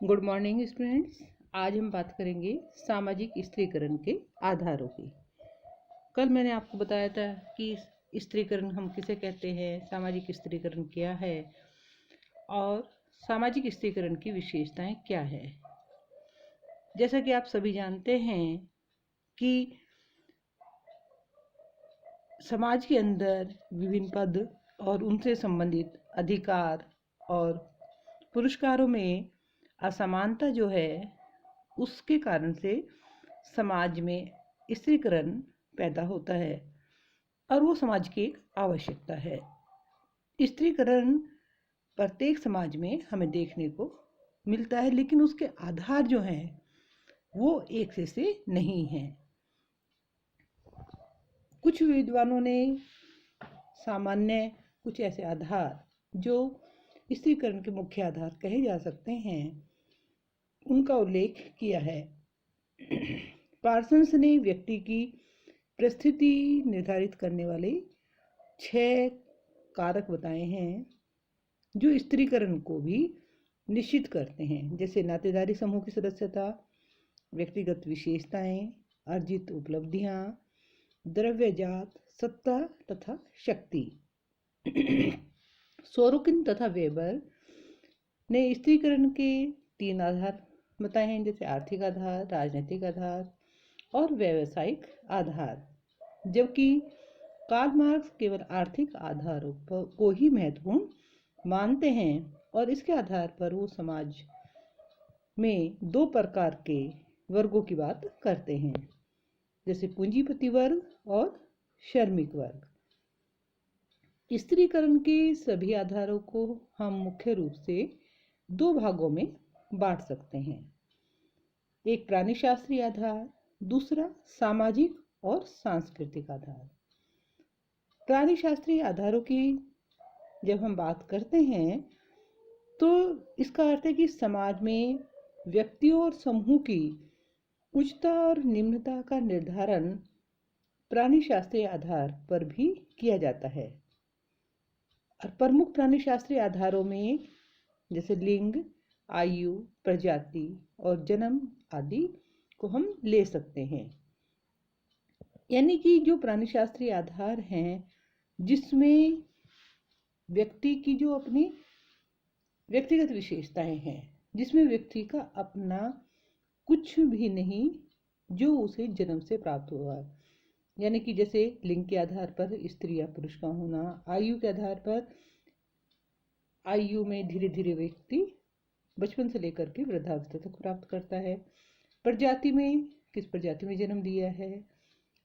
Good morning students. आज हम बात करेंगे सामाजिक स्त्रीकरण के आधारों की। कल मैंने आपको बताया था कि स्त्रीकरण हम किसे कहते हैं, सामाजिक स्त्रीकरण क्या है और सामाजिक स्त्रीकरण की विशेषताएं क्या है। जैसा कि आप सभी जानते हैं कि समाज के अंदर विभिन्न पद और उनसे संबंधित अधिकार और पुरस्कारों में असमानता जो है उसके कारण से समाज में स्त्रीकरण पैदा होता है और वो समाज की एक आवश्यकता है। स्त्रीकरण प्रत्येक समाज में हमें देखने को मिलता है, लेकिन उसके आधार जो हैं वो एक से नहीं हैं। कुछ विद्वानों ने सामान्य कुछ ऐसे आधार जो स्त्रीकरण के मुख्य आधार कहे जा सकते हैं उनका उल्लेख किया है। पार्सन्स ने व्यक्ति की परिस्थिति निर्धारित करने वाले 6 कारक बताए हैं जो स्त्रीकरण को भी निश्चित करते हैं, जैसे नातेदारी समूह की सदस्यता, व्यक्तिगत विशेषताएं, अर्जित उपलब्धियां, द्रव्यजात, सत्ता तथा शक्ति। सोरोकिन तथा वेबर ने स्त्रीकरण के 3 आधार बताए हैं, जैसे आर्थिक आधार, राजनीतिक आधार और व्यावसायिक आधार, जबकि कार्ल मार्क्स केवल आर्थिक आधारों को ही महत्वपूर्ण मानते हैं और इसके आधार पर वो समाज में 2 प्रकार के वर्गों की बात करते हैं, जैसे पूंजीपति वर्ग और श्रमिक वर्ग। स्त्रीकरण के सभी आधारों को हम मुख्य रूप से 2 भागों में बांट सकते हैं, एक प्राणीशास्त्रीय आधार, दूसरा सामाजिक और सांस्कृतिक आधार। प्राणीशास्त्रीय आधारों की जब हम बात करते हैं तो इसका अर्थ है कि समाज में व्यक्तियों और समूह की उच्चता और निम्नता का निर्धारण प्राणीशास्त्रीय आधार पर भी किया जाता है। और प्रमुख प्राणीशास्त्रीय आधारों में जैसे लिंग, आयु, प्रजाति और जन्म आदि को हम ले सकते हैं। यानी कि जो प्राणीशास्त्रीय आधार हैं जिसमें व्यक्ति की जो अपनी व्यक्तिगत विशेषताएं हैं, जिसमें व्यक्ति का अपना कुछ भी नहीं जो उसे जन्म से प्राप्त हुआ है, यानी कि जैसे लिंग के आधार पर स्त्री या पुरुष का होना, आयु के आधार पर आयु में धीरे धीरे व्यक्ति बचपन से लेकर के वृद्धावस्था तक प्राप्त करता है, प्रजाति में किस प्रजाति में जन्म दिया है,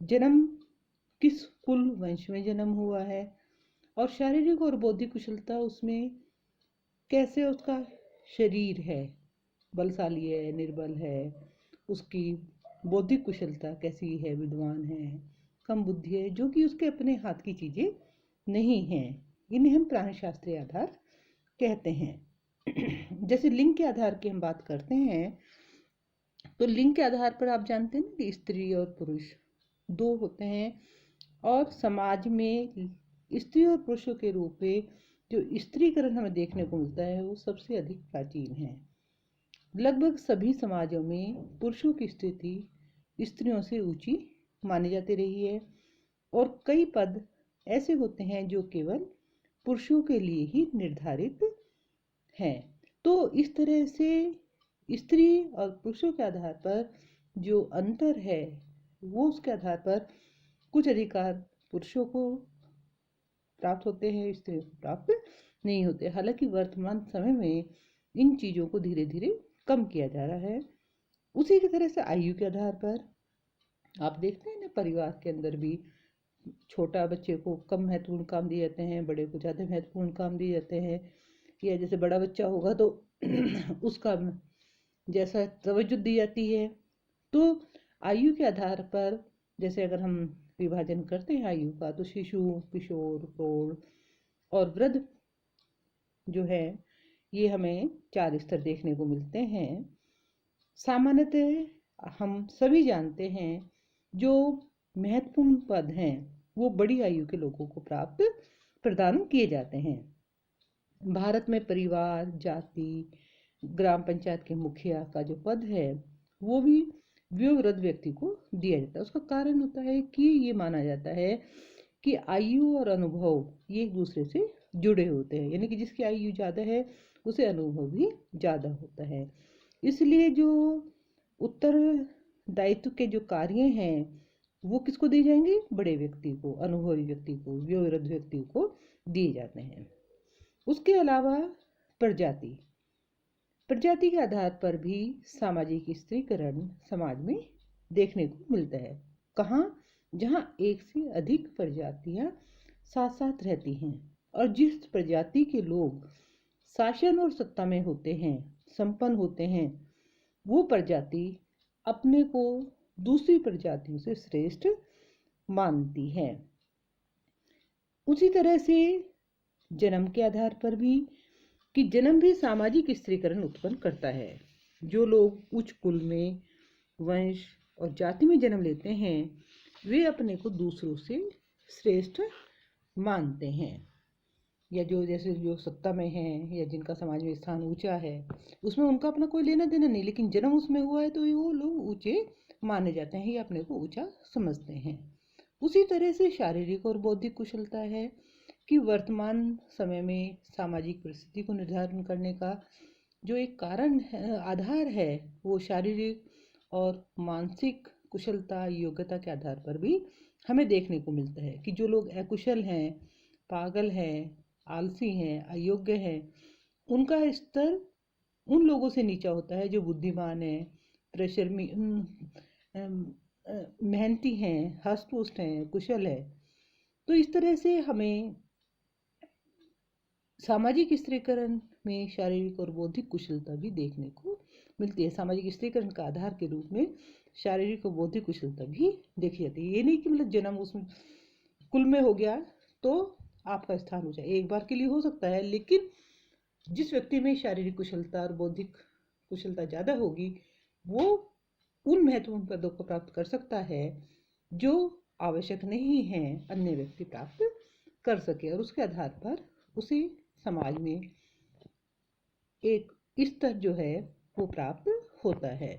जन्म किस कुल वंश में जन्म हुआ है, और शारीरिक और बौद्धिक कुशलता उसमें कैसे उसका शरीर है, बलशाली है, निर्बल है, उसकी बौद्धिक कुशलता कैसी है, विद्वान है, कम बुद्धि है, जो कि उसके अपने हाथ की चीज़ें नहीं हैं। इन्हें हम प्राणीशास्त्रीय आधार कहते हैं। जैसे लिंग के आधार की हम बात करते हैं तो लिंग के आधार पर आप जानते हैं कि स्त्री और पुरुष 2 होते हैं और समाज में स्त्री और पुरुषों के रूप में जो स्त्रीकरण हमें देखने को मिलता है वो सबसे अधिक प्राचीन है। लगभग सभी समाजों में पुरुषों की स्थिति स्त्रियों से ऊंची मानी जाती रही है और कई पद ऐसे होते हैं जो केवल पुरुषों के लिए ही निर्धारित हैं। तो इस तरह से स्त्री और पुरुषों के आधार पर जो अंतर है वो उसके आधार पर कुछ अधिकार पुरुषों को प्राप्त होते हैं, स्त्रियों को प्राप्त नहीं होते। हालांकि वर्तमान समय में इन चीज़ों को धीरे धीरे कम किया जा रहा है। उसी की तरह से आयु के आधार पर आप देखते हैं ना, परिवार के अंदर भी छोटा बच्चे को कम महत्वपूर्ण काम दिए जाते हैं, बड़े को ज़्यादा महत्वपूर्ण काम दिए जाते हैं, या जैसे बड़ा बच्चा होगा तो उसका जैसा तवज्जो दी जाती है। तो आयु के आधार पर जैसे अगर हम विभाजन करते हैं आयु का तो शिशु, किशोर, प्रौढ़ और वृद्ध जो है ये हमें 4 स्तर देखने को मिलते हैं। सामान्यतः हम सभी जानते हैं जो महत्वपूर्ण पद हैं वो बड़ी आयु के लोगों को प्रदान किए जाते हैं। भारत में परिवार, जाति, ग्राम पंचायत के मुखिया का जो पद है वो भी वयोवृद्ध व्यक्ति को दिया जाता है। उसका कारण होता है कि ये माना जाता है कि आयु और अनुभव ये एक दूसरे से जुड़े होते हैं, यानी कि जिसकी आयु ज़्यादा है उसे अनुभव भी ज़्यादा होता है। इसलिए जो उत्तरदायित्व के जो कार्य हैं वो किसको दिए जाएंगे? बड़े व्यक्ति को, अनुभवी व्यक्ति को, वयोवृद्ध व्यक्ति को दिए जाते हैं। उसके अलावा प्रजाति प्रजाति के आधार पर भी सामाजिक स्त्रीकरण समाज में देखने को मिलता है। कहाँ? जहाँ एक से अधिक प्रजातियां साथ साथ रहती हैं और जिस प्रजाति के लोग शासन और सत्ता में होते हैं, संपन्न होते हैं, वो प्रजाति अपने को दूसरी प्रजातियों से श्रेष्ठ मानती है। उसी तरह से जन्म के आधार पर भी, कि जन्म भी सामाजिक स्त्रीकरण उत्पन्न करता है। जो लोग उच्च कुल में, वंश और जाति में जन्म लेते हैं वे अपने को दूसरों से श्रेष्ठ मानते हैं, या जो जैसे जो सत्ता में हैं या जिनका समाज में स्थान ऊंचा है उसमें उनका अपना कोई लेना देना नहीं, लेकिन जन्म उसमें हुआ है तो वो लोग ऊंचे माने जाते हैं या अपने को ऊंचा समझते हैं। उसी तरह से शारीरिक और बौद्धिक कुशलता है कि वर्तमान समय में सामाजिक परिस्थिति को निर्धारण करने का जो एक कारण है, आधार है, वो शारीरिक और मानसिक कुशलता, योग्यता के आधार पर भी हमें देखने को मिलता है कि जो लोग अकुशल हैं, पागल हैं, आलसी हैं, अयोग्य हैं, उनका स्तर उन लोगों से नीचा होता है जो बुद्धिमान हैं, परिश्रमी, मेहनती हैं, हष्ट-पुष्ट हैं, कुशल है। तो इस तरह से हमें सामाजिक स्त्रीकरण में शारीरिक और बौद्धिक कुशलता भी देखने को मिलती है। सामाजिक स्त्रीकरण का आधार के रूप में शारीरिक और बौद्धिक कुशलता भी देखी जाती है। ये नहीं कि मतलब जन्म उसमें कुल में हो गया तो आपका स्थान हो जाए, एक बार के लिए हो सकता है, लेकिन जिस व्यक्ति में शारीरिक कुशलता और बौद्धिक कुशलता ज़्यादा होगी वो उन महत्वपूर्ण पदों को प्राप्त कर सकता है जो आवश्यक नहीं है अन्य व्यक्ति प्राप्त कर सके, और उसके आधार पर उसे समाज में एक स्तर जो है वो प्राप्त होता है।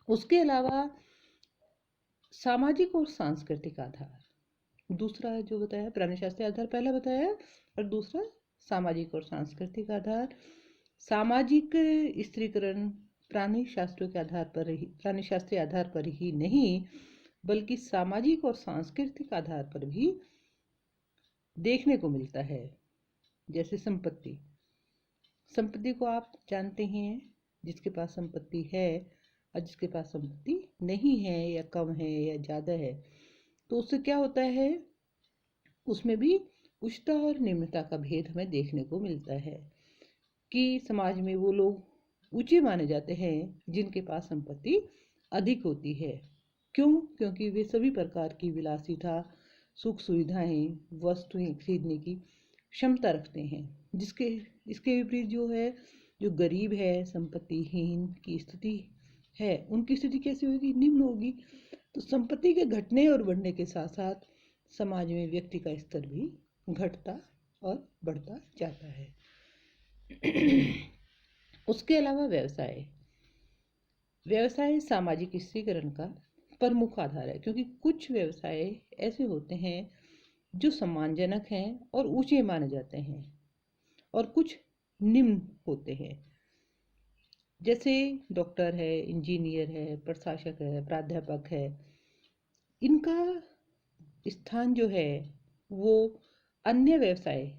उसके अलावा सामाजिक और सांस्कृतिक आधार, दूसरा जो बताया प्राणी शास्त्रीय आधार पहला बताया, और दूसरा सामाजिक और सांस्कृतिक आधार। सामाजिक स्त्रीकरण प्राणी शास्त्रों के आधार पर ही, प्राणी शास्त्रीय आधार पर ही नहीं बल्कि सामाजिक और सांस्कृतिक आधार पर भी देखने को मिलता है। जैसे संपत्ति को आप जानते हैं, जिसके पास संपत्ति है और जिसके पास संपत्ति नहीं है या कम है या ज़्यादा है, तो उससे क्या होता है, उसमें भी उच्चता और निम्नता का भेद हमें देखने को मिलता है कि समाज में वो लोग ऊंचे माने जाते हैं जिनके पास संपत्ति अधिक होती है। क्यों? क्योंकि वे सभी प्रकार की विलासिता, सुख सुविधाएं, वस्तुएं खरीदने की क्षमता रखते हैं। इसके विपरीत जो है, जो गरीब है, संपत्तिहीन की स्थिति है, उनकी स्थिति कैसी होगी? निम्न होगी। तो संपत्ति के घटने और बढ़ने के साथ साथ समाज में व्यक्ति का स्तर भी घटता और बढ़ता जाता है। उसके अलावा व्यवसाय सामाजिक स्त्रीकरण का प्रमुख आधार है, क्योंकि कुछ व्यवसाय ऐसे होते हैं जो सम्मानजनक हैं और ऊंचे माने जाते हैं और कुछ निम्न होते हैं। जैसे डॉक्टर है, इंजीनियर है, प्रशासक है, प्राध्यापक है, इनका स्थान जो है वो अन्य व्यवसाय,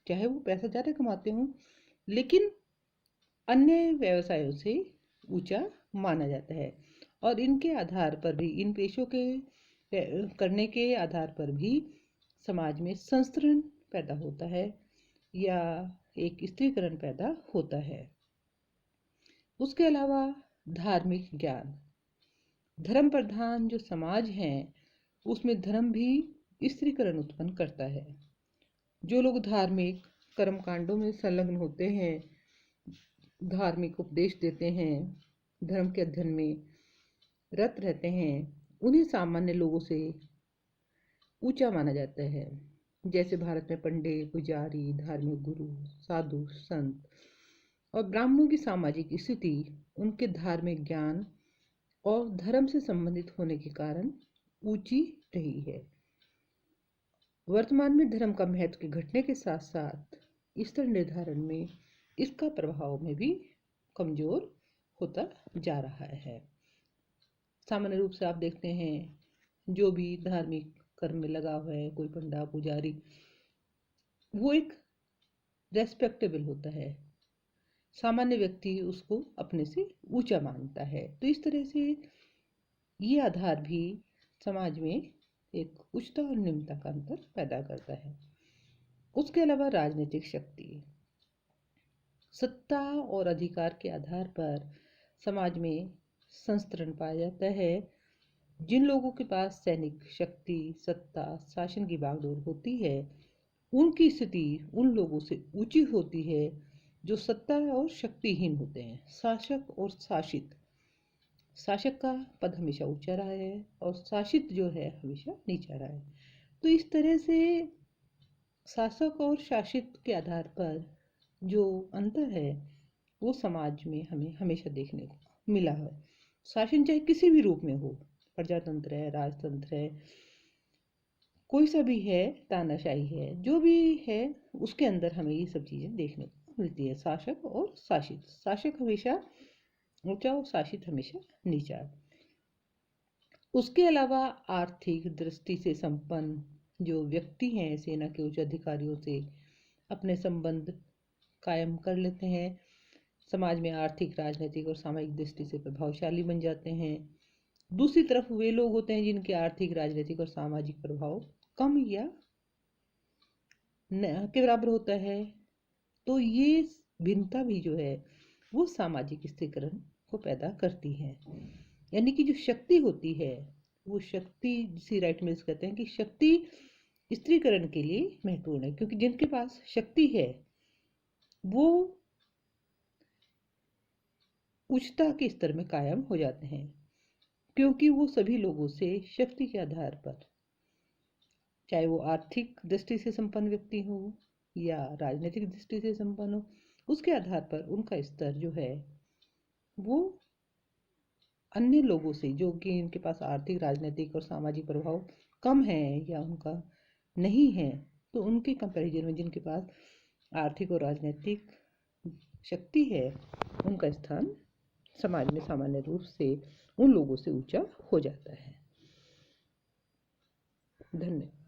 चाहे वो पैसा ज़्यादा कमाते हों, लेकिन अन्य व्यवसायों से ऊंचा माना जाता है। और इनके आधार पर भी, इन पेशों के करने के आधार पर भी समाज में संस्करण पैदा होता है या एक स्त्रीकरण पैदा होता है। उसके अलावा धार्मिक ज्ञान, धर्म प्रधान जो समाज है उसमें धर्म भी स्त्रीकरण उत्पन्न करता है। जो लोग धार्मिक कर्मकांडों में संलग्न होते हैं, धार्मिक उपदेश देते हैं, धर्म के अध्ययन में रत रहते हैं, उन्हें सामान्य लोगों से ऊंचा माना जाता है। जैसे भारत में पंडित, पुजारी, धार्मिक गुरु, साधु, संत, और ब्राह्मणों की सामाजिक स्थिति उनके धार्मिक ज्ञान और धर्म से संबंधित होने के कारण ऊंची रही है। वर्तमान में धर्म का महत्व के घटने के साथ साथ स्तर निर्धारण में इसका प्रभाव में भी कमजोर होता जा रहा है। सामान्य रूप से आप देखते हैं जो भी धार्मिक कर्म में लगा हुआ है, कोई पंडा पुजारी, वो एक रेस्पेक्टेबल होता है, सामान्य व्यक्ति उसको अपने से ऊंचा मानता है। तो इस तरह से ये आधार भी समाज में एक उच्चता और निम्नता का अंतर पैदा करता है। उसके अलावा राजनीतिक शक्ति, सत्ता और अधिकार के आधार पर समाज में संस्तरण पाया जाता है। जिन लोगों के पास सैनिक शक्ति, सत्ता, शासन की बागडोर होती है, उनकी स्थिति उन लोगों से ऊंची होती है जो सत्ता और शक्तिहीन होते हैं। शासक और शासित, शासक का पद हमेशा ऊंचा रहा है और शासित जो है हमेशा नीचा रहा है। तो इस तरह से शासक और शासित के आधार पर जो अंतर है वो समाज में हमें हमेशा देखने को मिला है। शासन चाहे किसी भी रूप में हो, प्रजातंत्र है, राजतंत्र है, कोई सा भी है, तानाशाही है, जो भी है, उसके अंदर हमें ये सब चीज़ें देखने को मिलती है। शासक और शासित, शासक हमेशा ऊंचा और शासित हमेशा नीचा। उसके अलावा आर्थिक दृष्टि से संपन्न जो व्यक्ति हैं सेना के उच्च अधिकारियों से अपने संबंध कायम कर लेते हैं, समाज में आर्थिक, राजनीतिक और सामाजिक दृष्टि से प्रभावशाली बन जाते हैं। दूसरी तरफ वे लोग होते हैं जिनके आर्थिक, राजनीतिक और सामाजिक प्रभाव कम या के बराबर होता है। तो ये भिन्नता भी जो है वो सामाजिक स्थिरीकरण को पैदा करती है। यानी कि जो शक्ति होती है वो शक्ति, जिसे राइट मिल्स कहते हैं कि शक्ति स्त्रीकरण के लिए महत्वपूर्ण है, क्योंकि जिनके पास शक्ति है वो उच्चता के स्तर में कायम हो जाते हैं, क्योंकि वो सभी लोगों से शक्ति के आधार पर, चाहे वो आर्थिक दृष्टि से संपन्न व्यक्ति हो या राजनीतिक दृष्टि से संपन्न हो, उसके आधार पर उनका स्तर जो है वो अन्य लोगों से, जो कि इनके पास आर्थिक, राजनीतिक और सामाजिक प्रभाव कम है या उनका नहीं है, तो उनके कंपैरिजन में जिनके पास आर्थिक और राजनीतिक शक्ति है उनका स्थान समाज में सामान्य रूप से उन लोगों से ऊंचा हो जाता है। धन्यवाद।